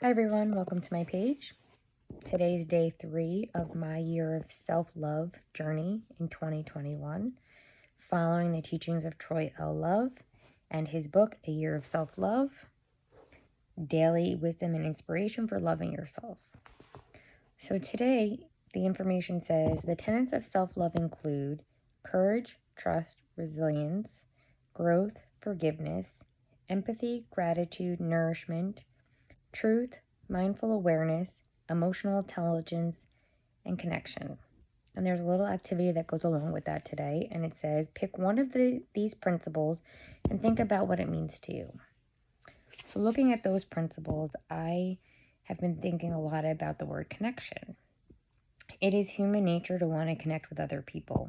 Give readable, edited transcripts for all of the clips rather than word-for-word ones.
Hi everyone, welcome to my page. Today's day 3 of my year of self-love journey in 2021, following the teachings of Troy L. Love and his book, A Year of Self-Love, Daily Wisdom and Inspiration for Loving Yourself. So today, the information says the tenets of self-love include courage, trust, resilience, growth, forgiveness, empathy, gratitude, nourishment, truth, mindful awareness, emotional intelligence, and connection. And there's a little activity that goes along with that today, and it says pick one of these principles and think about what it means to you. So looking at those principles, I have been thinking a lot about the word connection. It is human nature to want to connect with other people.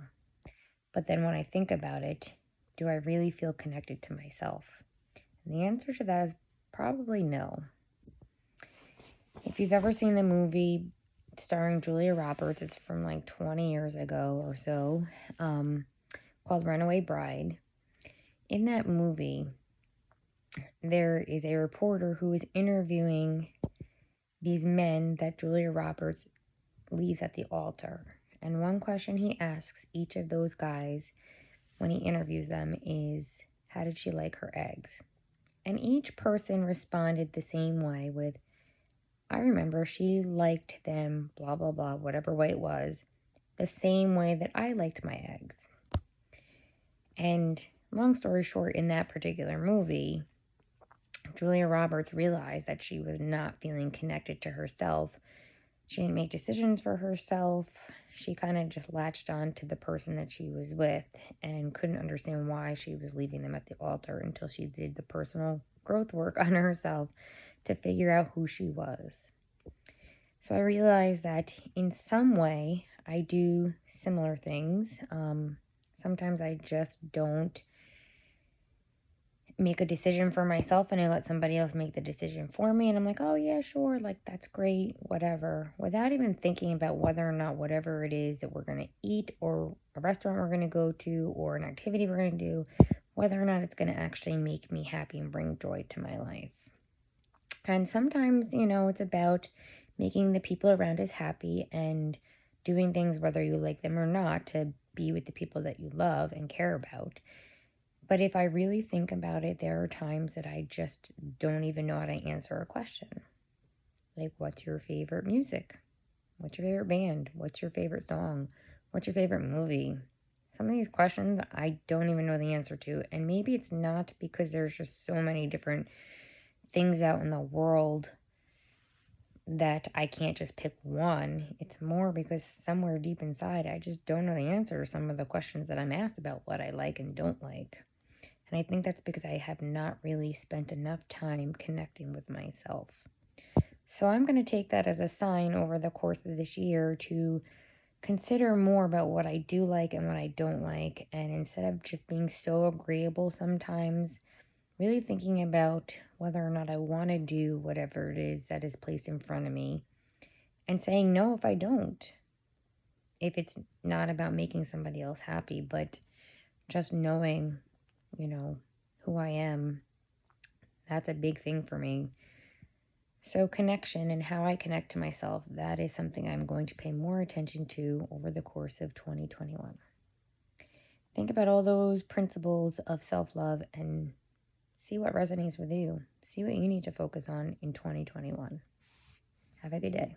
But then when I think about it, do I really feel connected to myself? And the answer to that is probably no. If you've ever seen the movie starring Julia Roberts, it's from like 20 years ago or so, called Runaway Bride. In that movie, there is a reporter who is interviewing these men that Julia Roberts leaves at the altar. And one question he asks each of those guys when he interviews them is, how did she like her eggs? And each person responded the same way with, I remember she liked them, blah, blah, blah, whatever way it was, the same way that I liked my eggs. And long story short, in that particular movie, Julia Roberts realized that she was not feeling connected to herself. She didn't make decisions for herself. She kind of just latched on to the person that she was with and couldn't understand why she was leaving them at the altar until she did the personal growth work on herself to figure out who she was. So I realized that in some way I do similar things. Sometimes I just don't make a decision for myself and I let somebody else make the decision for me. And I'm like, oh yeah, sure, like that's great, whatever, without even thinking about whether or not whatever it is that we're going to eat or a restaurant we're going to go to or an activity we're going to do, whether or not it's going to actually make me happy and bring joy to my life. And sometimes, it's about making the people around us happy and doing things whether you like them or not to be with the people that you love and care about. But if I really think about it, there are times that I just don't even know how to answer a question. Like, what's your favorite music? What's your favorite band? What's your favorite song? What's your favorite movie? Some of these questions I don't even know the answer to. And maybe it's not because there's just so many different things out in the world that I can't just pick one. It's more because somewhere deep inside, I just don't know the answer to some of the questions that I'm asked about what I like and don't like. And I think that's because I have not really spent enough time connecting with myself. So I'm going to take that as a sign over the course of this year to consider more about what I do like and what I don't like. And instead of just being so agreeable sometimes, really thinking about whether or not I want to do whatever it is that is placed in front of me and saying no if I don't. If it's not about making somebody else happy, but just knowing, who I am, that's a big thing for me. So connection and how I connect to myself, that is something I'm going to pay more attention to over the course of 2021. Think about all those principles of self-love and see what resonates with you. See what you need to focus on in 2021. Have a good day.